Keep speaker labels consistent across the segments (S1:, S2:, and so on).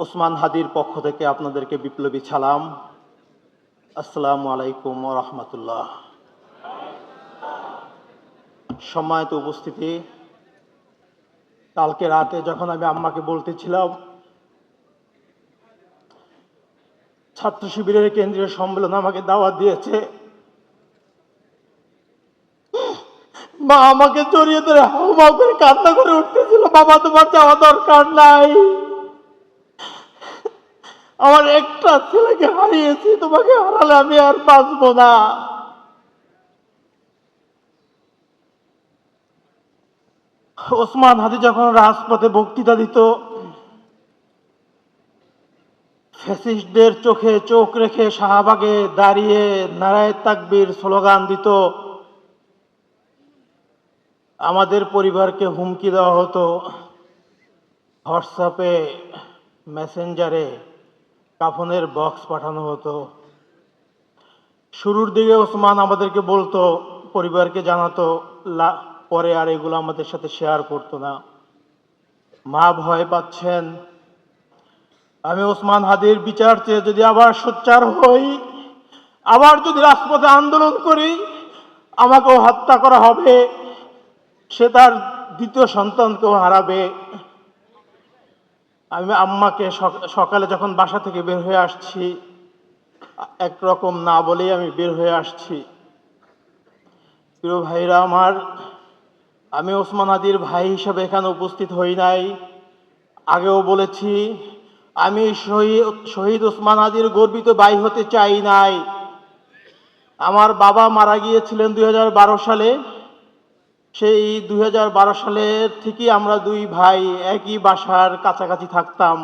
S1: ওসমান হাদির পক্ষ থেকে আপনাদেরকে বিপ্লবী সালাম। আসসালামু আলাইকুম ওয়া রাহমাতুল্লাহ। সম্মানিত উপস্থিতি, কালকে রাতে যখন আমি আম্মাকে বলতেছিলাম ছাত্র শিবিরের কেন্দ্রীয় সম্মেলন আমাকে দাওয়াত দিয়েছে, মা আমাকে জড়িয়ে ধরে হাউমাউ করে কান্না করে উঠতেছিল, বাবা তোমার যাওয়া দরকার নাই, আমার একটা ছেলেকে হারিয়েছি, তোমাকে হারালে আমি আর বাঁচবো না। ওসমান হাদি যখন রাজপথে বক্তৃতা দিত, ফ্যাসিস্টদের চোখে চোখ রেখে শাহবাগে দাঁড়িয়ে নারায়ে তাকবীর স্লোগান দিত, আমাদের পরিবারকে হুমকি দেওয়া হতো, হোয়াটসঅ্যাপে মেসেঞ্জারে কাফনের বক্স পাঠানো হতো। শুরুর দিকে ওসমান আমাদেরকে বলতো, পরিবারকে জানাতো, পরে আর এগুলো আমাদের সাথে শেয়ার করতো না। মা ভয় পাচ্ছেন, আমি ওসমান হাদির বিচার চেয়ে যদি আবার সোচ্চার হই, আবার যদি রাজপথে আন্দোলন করি, আমাকেও হত্যা করা হবে, সে তার দ্বিতীয় সন্তানকেও হারাবে। আমি আম্মাকে সকালে যখন বাসা থেকে বের হয়ে আসছি, একরকম না বলেই আমি বের হয়ে আসছি। প্রিয় ভাইরা আমার, আমি ওসমান হাদির ভাই হিসেবে এখানে উপস্থিত হই নাই। আগেও বলেছি, আমি শহীদ ওসমান হাদির গর্বিত ভাই হতে চাই নাই। আমার বাবা মারা গিয়েছিলেন 2012 সালে। সেই 2012 সালের থেকেই আমরা দুই ভাই একই বাসার কাছাকাছি থাকতাম।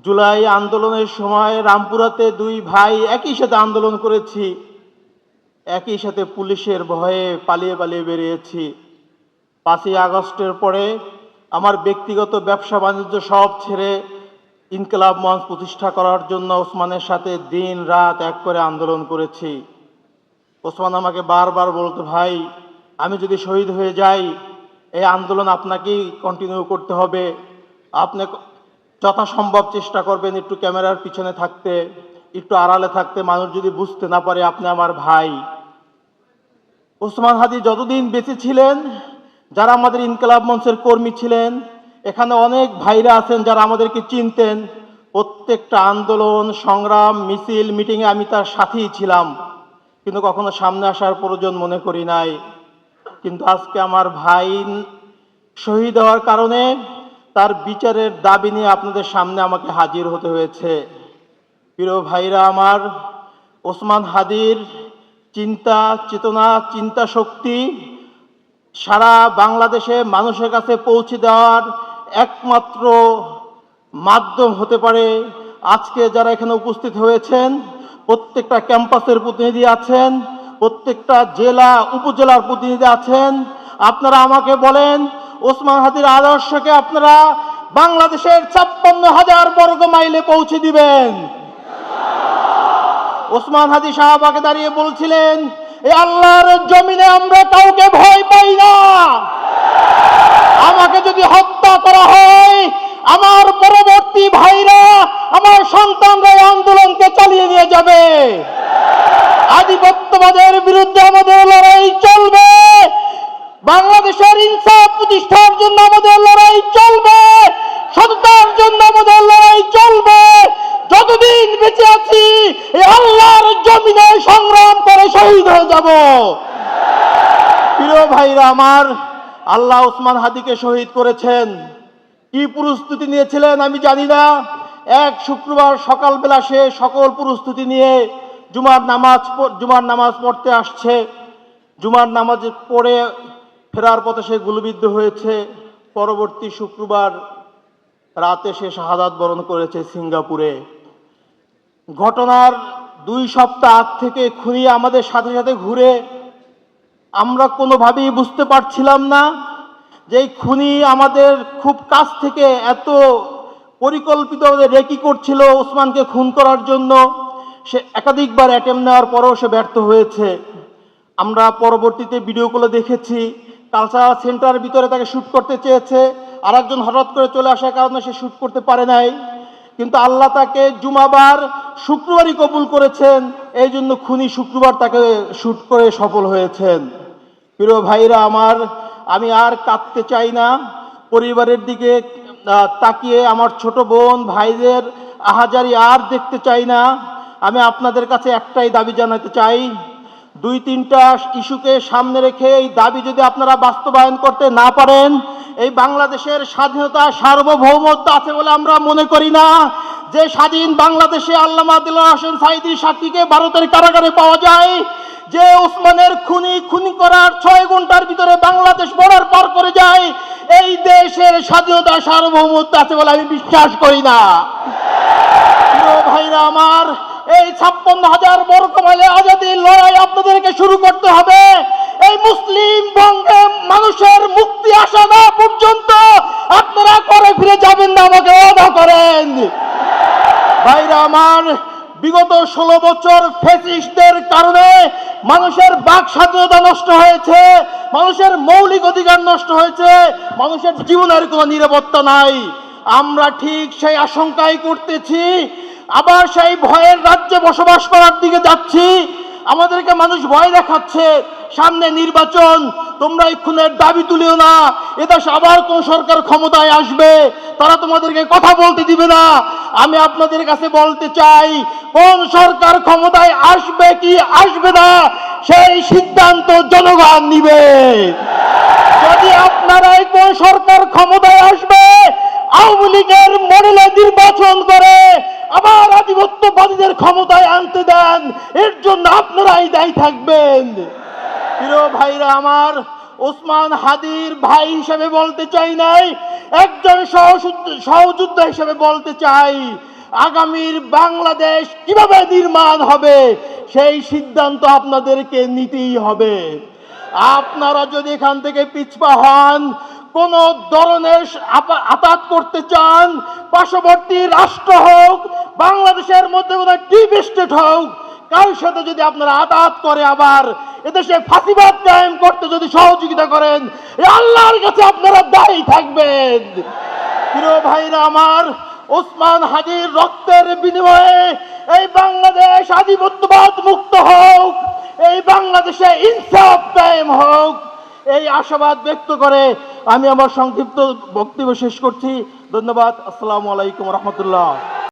S1: জুলাই আন্দোলনের সময় রামপুরাতে দুই ভাই একই সাথে আন্দোলন করেছি, একই সাথে পুলিশের ভয়ে পালিয়ে পালিয়ে বেরিয়েছি। 5ই আগস্টের পরে আমার ব্যক্তিগত ব্যবসা বাণিজ্য সব ছেড়ে ইনকিলাব মঞ্চ প্রতিষ্ঠা করার জন্য ওসমানের সাথে দিন রাত এক করে আন্দোলন করেছি। ওসমান আমাকে বারবার বলতো, ভাই আমি যদি শহীদ হয়ে যাই, এই আন্দোলন আপনাকেই কন্টিনিউ করতে হবে, আপনি যথাসম্ভব চেষ্টা করবেন একটু ক্যামেরার পিছনে থাকতে, একটু আড়ালে থাকতে, মানুষ যদি বুঝতে না পারে আপনি আমার ভাই। ওসমান হাদি যতদিন বেঁচে ছিলেন, যারা আমাদের ইনকিলাব মঞ্চের কর্মী ছিলেন, এখানে অনেক ভাইরা আছেন যারা আমাদেরকে চিনতেন, প্রত্যেকটা আন্দোলন সংগ্রাম মিছিল মিটিংয়ে আমি তার সাথেই ছিলাম, কিন্তু কখনো সামনে আসার প্রয়োজন মনে করি নাই। কিন্তু আজকে আমার ভাই শহীদ হওয়ার কারণে তার বিচারের দাবি নিয়ে আপনাদের সামনে আমাকে হাজির হতে হয়েছে। প্রিয় ভাইরা আমার, ওসমান হাদির চিন্তা চেতনা, চিন্তা শক্তি সারা বাংলাদেশে মানুষের কাছে পৌঁছে দেওয়ার একমাত্র মাধ্যম হতে পারে আজকে যারা এখানে উপস্থিত হয়েছেন। প্রত্যেকটা ক্যাম্পাসের প্রতিনিধি আছেন, প্রত্যেকটা জেলা উপজেলার প্রতিনিধি আছেন। আপনারা আমাকে বলেন, ওসমান হাদির আদর্শকে আপনারা বাংলাদেশের 56,000 বর্গ মাইলে পৌঁছে দিবেন। ওসমান হাদি শাহবাগে দাঁড়িয়ে বলছিলেন, এই আল্লাহর জমিনে আমরা কাউকে ভয় পাই না, আমাকে যদি হত্যা করা হয়, আমার পরবর্তী ভাইরা, আমার সন্তানরা এই আন্দোলনকে চালিয়ে নিয়ে যাবে। আধিপত্যবাদের বিরুদ্ধে আমাদের লড়াই চলবে, বাংলাদেশের ইনসাফ প্রতিষ্ঠার জন্য আমাদের লড়াই চলবে, সততার জন্য আমাদের লড়াই চলবে। যতদিন বেঁচে আছি এই আল্লাহর জমিনে সংগ্রাম করে শহীদ হয়ে যাব। প্রিয় ভাইরা আমার, আল্লাহ ওসমান হাদিকে শহীদ করেছেন। কি প্রস্তুতি নিয়েছিলেন আমি জানি না। এক শুক্রবার সকালবেলা সে সকল প্রস্তুতি নিয়ে জুমার নামাজ পড়তে আসছে। জুমার নামাজ পড়ে ফেরার পথে সে গুলিবিদ্ধ হয়েছে। পরবর্তী শুক্রবার রাতে সে শাহাদাত বরণ করেছে সিঙ্গাপুরে। ঘটনার 2 সপ্তাহ আগ থেকে খুনি আমাদের সাথে সাথে ঘুরে, আমরা কোনোভাবেই বুঝতে পারছিলাম না যে এই খুনি আমাদের খুব কাছ থেকে এত পরিকল্পিত রেকি করছিল ওসমানকে খুন করার জন্য। সে একাধিকবার অ্যাটেম্প নেওয়ার পরেও সে ব্যর্থ হয়েছে। আমরা পরবর্তীতে ভিডিওগুলো দেখেছি, কালচারাল সেন্টারের ভিতরে তাকে শ্যুট করতে চেয়েছে, আরেকজন হঠাৎ করে চলে আসার কারণে সে শ্যুট করতে পারে নাই। কিন্তু আল্লাহ তাকে জুমাবার শুক্রবারই কবুল করেছেন, এই জন্য খুনি শুক্রবার তাকে শুট করে সফল হয়েছেন। প্রিয় ভাইরা আমার, আমি আর কাঁদতে চাই না। পরিবারের দিকে তাকিয়ে আমার ছোট বোন ভাইদের আহাজারি আর দেখতে চাই না। আমি আপনাদের কাছে একটাই দাবি জানাতে চাই, দুই তিনটা ইস্যুকে সামনে রেখে এই দাবি যদি আপনারা বাস্তবায়ন করতে না পারেন, এই বাংলাদেশের স্বাধীনতা সার্বভৌমত্ব আছে বলে আমরা মনে করি না। যে স্বাধীন বাংলাদেশে আল্লামা দিলওয়ার হোসেন সাঈদীর সাক্ষীকে ভারতের কারাগারে পাওয়া যায়, যে ওসমানের খুনি করার 6 ঘন্টার ভিতরে বাংলাদেশ বর্ডার পার করে যায়, এই দেশের স্বাধীনতা সার্বভৌমত্ব আছে বলে আমি বিশ্বাস করি না। প্রিয় ভাইরা আমার, এই 56,000 বর্গ মাইলে আজাদির লড়াই আপনাদেরকে শুরু করতে হবে। এই মুসলিম বঙ্গে মানুষের মুক্তি আসা না পর্যন্ত আপনারা করে ফিরে যাবেন না, আমাকে ওয়াদা করেন। ভাইরা আমার, বিগত 16 বছর ফ্যাসিস্টদের কারণে মানুষের বাক স্বাধীনতা নষ্ট হয়েছে, মানুষের মৌলিক অধিকার নষ্ট হয়েছে, মানুষের জীবনের কোনো নিরাপত্তা নাই। আমরা ঠিক সেই আশঙ্কাই করতেছি, আবার সেই ভয়ের রাজ্যে বসবাস করার দিকে যাচ্ছি। আমাদেরকে মানুষ ভয় দেখাচ্ছে, সামনে নির্বাচন, তোমরা এই খুনের দাবি তুলিও না, এদেশে আবার কোন সরকার ক্ষমতায় আসবে, তারা তোমাদেরকে কথা বলতে দিবে না। আমি আপনাদের কাছে বলতে চাই, কোন সরকার ক্ষমতায় আসবে কি আসবে না সেই সিদ্ধান্ত জনগণ নিবে। যদি আপনারাই কোন সরকার ক্ষমতায় আসবে, আওয়ামী লীগের মডেলে নির্বাচন করে আবার আধিপত্যবাদীদের ক্ষমতায় আনতে দেন, এর জন্য আপনারাই দায়ী থাকবেন। প্রিয় ভাইরা আমার, ওসমান হাদির ভাই হিসেবে বলতে চাই নাই, একজন সহযোদ্ধা হিসেবে বলতে চাই, আগামীর বাংলাদেশ কিভাবে নির্মাণ হবে সেই সিদ্ধান্ত আপনাদেরকে নিতেই হবে। আপনারা যদি এখান থেকে পিছপা হন, কোন ধরনের আঘাত করতে চান, পার্শ্ববর্তী রাষ্ট্র হোক, বাংলাদেশের মধ্যে কোনো ডিপ স্টেট হোক, কারোর সাথে যদি আপনারা আঘাত করে আবার এদেশে ফাঁসিবাদ কায়েম করতে যদি সহযোগিতা করেন, আল্লাহর কাছে আপনারা দায়ী থাকবেন। প্রিয় ভাইরা আমার, ওসমান হাদির রক্তের বিনিময়ে এই বাংলাদেশ আধিপত্যবাদ মুক্ত হোক, এই বাংলাদেশে ইনসাফ কায়েম হোক, এই আশাবাদ ব্যক্ত করে আমি আমার সংক্ষিপ্ত বক্তব্য শেষ করছি। ধন্যবাদ। আসসালামু আলাইকুম রহমতুল্লাহ।